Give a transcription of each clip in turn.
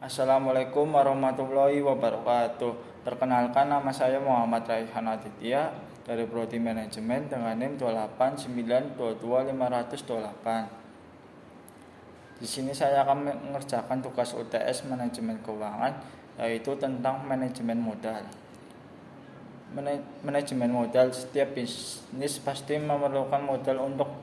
Assalamualaikum warahmatullahi wabarakatuh. Perkenalkan, nama saya Muhammad Raihan Aditya dari Prodi Manajemen dengan NIM 2892258. Di sini saya akan mengerjakan tugas UTS Manajemen Keuangan, yaitu tentang manajemen modal. Manajemen modal, setiap bisnis pasti memerlukan modal untuk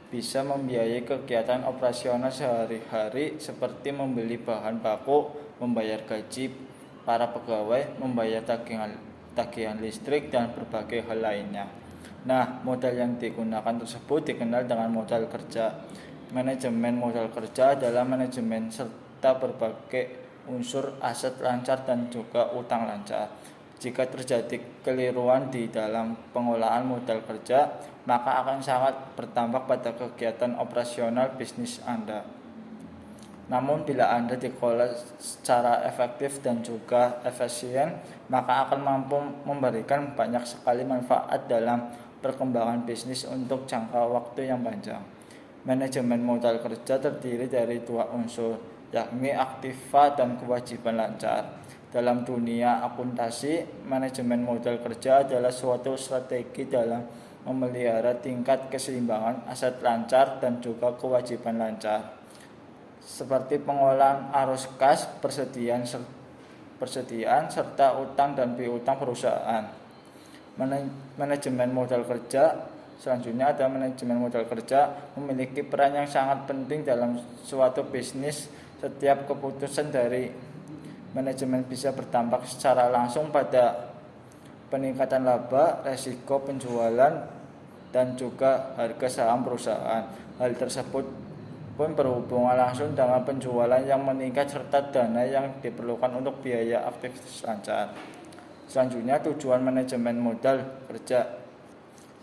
bisa membiayai kegiatan operasional sehari-hari seperti membeli bahan baku, membayar gaji para pegawai, membayar tagihan listrik, dan berbagai hal lainnya. Nah, modal yang digunakan tersebut dikenal dengan modal kerja. Manajemen modal kerja adalah manajemen serta berbagai unsur aset lancar dan juga utang lancar. Jika terjadi keliruan di dalam pengolahan modal kerja, maka akan sangat berdampak pada kegiatan operasional bisnis Anda. Namun bila Anda dikelola secara efektif dan juga efisien, maka akan mampu memberikan banyak sekali manfaat dalam perkembangan bisnis untuk jangka waktu yang panjang. Manajemen modal kerja terdiri dari dua unsur, yakni aktiva dan kewajiban lancar. Dalam dunia akuntansi, manajemen modal kerja adalah suatu strategi dalam memelihara tingkat keseimbangan aset lancar dan juga kewajiban lancar, seperti pengolahan arus kas, persediaan serta utang dan piutang perusahaan. Manajemen modal kerja selanjutnya ada manajemen modal kerja memiliki peran yang sangat penting dalam suatu bisnis. Setiap keputusan dari manajemen bisa berdampak secara langsung pada peningkatan laba, resiko penjualan, dan juga harga saham perusahaan. Hal tersebut pun berhubungan langsung dengan penjualan yang meningkat serta dana yang diperlukan untuk biaya aktivitas lancar. Selanjutnya, tujuan manajemen modal kerja.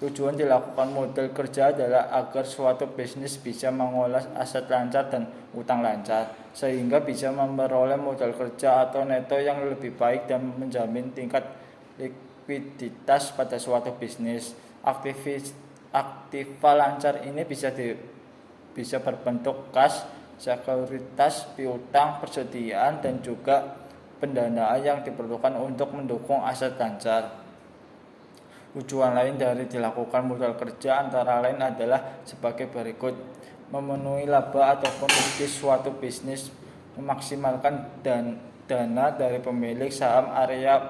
Tujuan dilakukan modal kerja adalah agar suatu bisnis bisa mengolah aset lancar dan utang lancar, sehingga bisa memperoleh modal kerja atau neto yang lebih baik dan menjamin tingkat likuiditas pada suatu bisnis. Aktiva lancar ini bisa berbentuk kas, sekuritas, piutang, persediaan, dan juga pendanaan yang diperlukan untuk mendukung aset lancar. Tujuan lain dari dilakukan modal kerja antara lain adalah sebagai berikut: memenuhi laba ataupun rugi suatu bisnis, memaksimalkan dana dari pemilik saham, area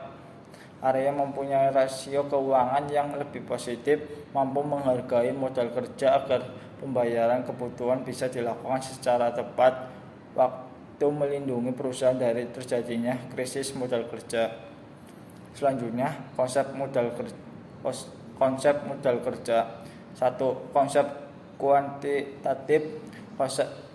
mempunyai rasio keuangan yang lebih positif, mampu menghargai modal kerja agar pembayaran kebutuhan bisa dilakukan secara tepat waktu, melindungi perusahaan dari terjadinya krisis modal kerja. Selanjutnya, konsep modal kerja. 1. Konsep kuantitatif.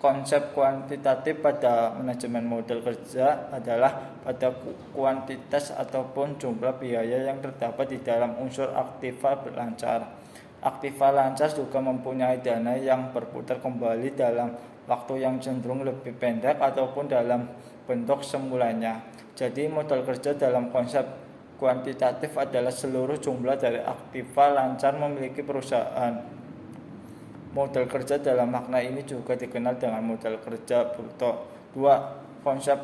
Konsep kuantitatif pada manajemen modal kerja adalah pada kuantitas ataupun jumlah biaya yang terdapat di dalam unsur aktiva lancar. Aktiva lancar juga mempunyai dana yang berputar kembali dalam waktu yang cenderung lebih pendek ataupun dalam bentuk semulanya. Jadi modal kerja dalam konsep kuantitatif adalah seluruh jumlah dari aktiva lancar memiliki perusahaan. Modal kerja dalam makna ini juga dikenal dengan modal kerja bruto. 2. Konsep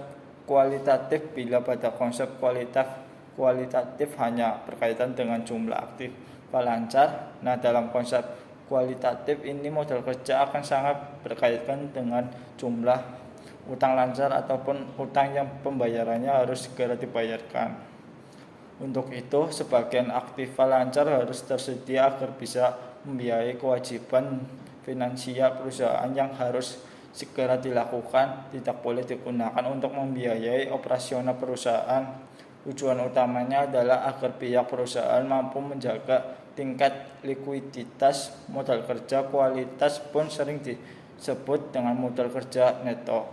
kualitatif. Bila pada konsep kualitatif hanya berkaitan dengan jumlah aktiva lancar, nah dalam konsep kualitatif ini modal kerja akan sangat berkaitan dengan jumlah utang lancar ataupun utang yang pembayarannya harus segera dibayarkan. Untuk itu, sebagian aktiva lancar harus tersedia agar bisa membiayai kewajiban finansial perusahaan yang harus segera dilakukan, tidak boleh digunakan untuk membiayai operasional perusahaan. Tujuan utamanya adalah agar pihak perusahaan mampu menjaga tingkat likuiditas modal kerja. Kualitas pun sering disebut dengan modal kerja neto.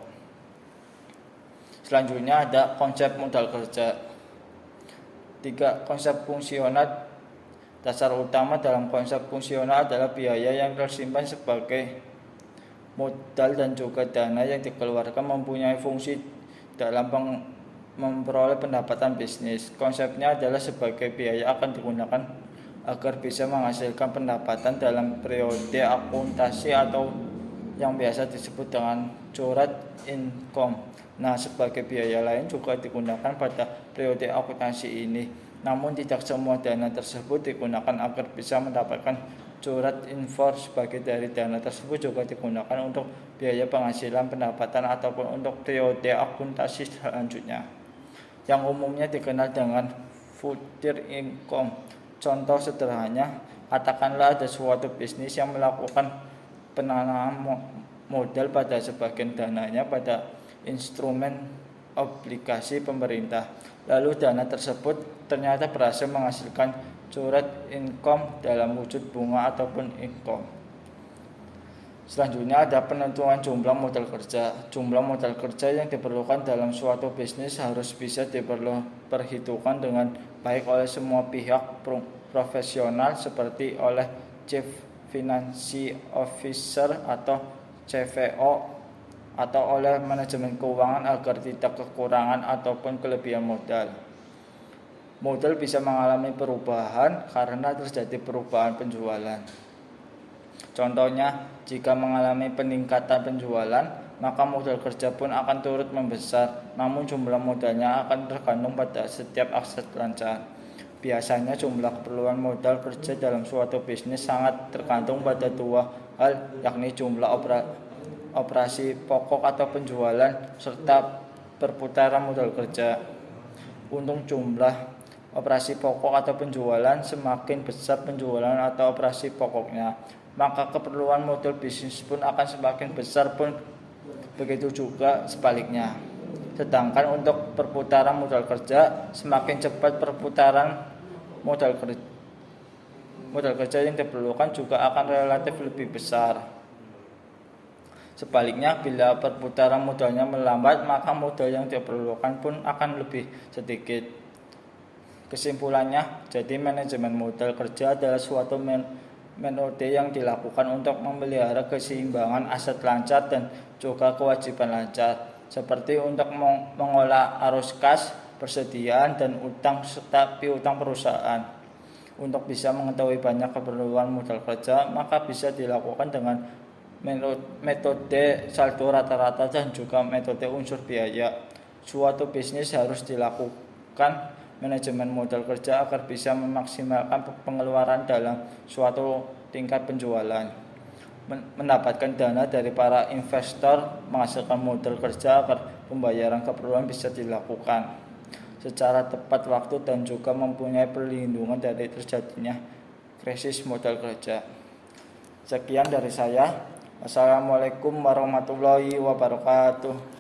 Selanjutnya ada konsep modal kerja. 3. Konsep fungsional. Dasar utama dalam konsep fungsional adalah biaya yang tersimpan sebagai modal dan juga dana yang dikeluarkan mempunyai fungsi dalam memperoleh pendapatan bisnis. Konsepnya adalah sebagai biaya akan digunakan agar bisa menghasilkan pendapatan dalam periode akuntansi atau yang biasa disebut dengan current income. Nah, sebagai biaya lain juga digunakan pada periode akuntansi ini. Namun tidak semua dana tersebut digunakan agar bisa mendapatkan current income. Sebagai dari dana tersebut juga digunakan untuk biaya penghasilan pendapatan ataupun untuk periode akuntansi selanjutnya, yang umumnya dikenal dengan future income. Contoh sederhananya, katakanlah ada suatu bisnis yang melakukan penanaman modal pada sebagian dananya pada instrumen obligasi pemerintah. Lalu dana tersebut ternyata berhasil menghasilkan current income dalam wujud bunga ataupun income. Selanjutnya ada penentuan jumlah modal kerja. Jumlah modal kerja yang diperlukan dalam suatu bisnis harus bisa diperhitungkan dengan baik oleh semua pihak profesional seperti oleh Chief Financial Officer atau CFO atau oleh manajemen keuangan agar tidak kekurangan ataupun kelebihan modal. Modal bisa mengalami perubahan karena terjadi perubahan penjualan. Contohnya, jika mengalami peningkatan penjualan, maka modal kerja pun akan turut membesar, namun jumlah modalnya akan tergantung pada setiap aset lancar. Biasanya jumlah keperluan modal kerja dalam suatu bisnis sangat tergantung pada dua hal, yakni jumlah operasi pokok atau penjualan serta perputaran modal kerja. Untuk jumlah operasi pokok atau penjualan, semakin besar penjualan atau operasi pokoknya, maka keperluan modal bisnis pun akan semakin besar, pun begitu juga sebaliknya. Sedangkan untuk perputaran modal kerja, semakin cepat perputaran modal kerja yang diperlukan juga akan relatif lebih besar. Sebaliknya, bila perputaran modalnya melambat, maka modal yang diperlukan pun akan lebih sedikit. Kesimpulannya, jadi manajemen modal kerja adalah suatu metode yang dilakukan untuk memelihara keseimbangan aset lancar dan juga kewajiban lancar, seperti untuk mengolah arus kas, persediaan, dan utang serta piutang perusahaan. Untuk bisa mengetahui banyak keperluan modal kerja, maka bisa dilakukan dengan metode saldo rata-rata dan juga metode unsur biaya. Suatu bisnis harus dilakukan manajemen modal kerja agar bisa memaksimalkan pengeluaran dalam suatu tingkat penjualan, mendapatkan dana dari para investor, menghasilkan modal kerja agar pembayaran keperluan bisa dilakukan secara tepat waktu dan juga mempunyai perlindungan dari terjadinya krisis modal kerja. Sekian dari saya. Assalamualaikum warahmatullahi wabarakatuh.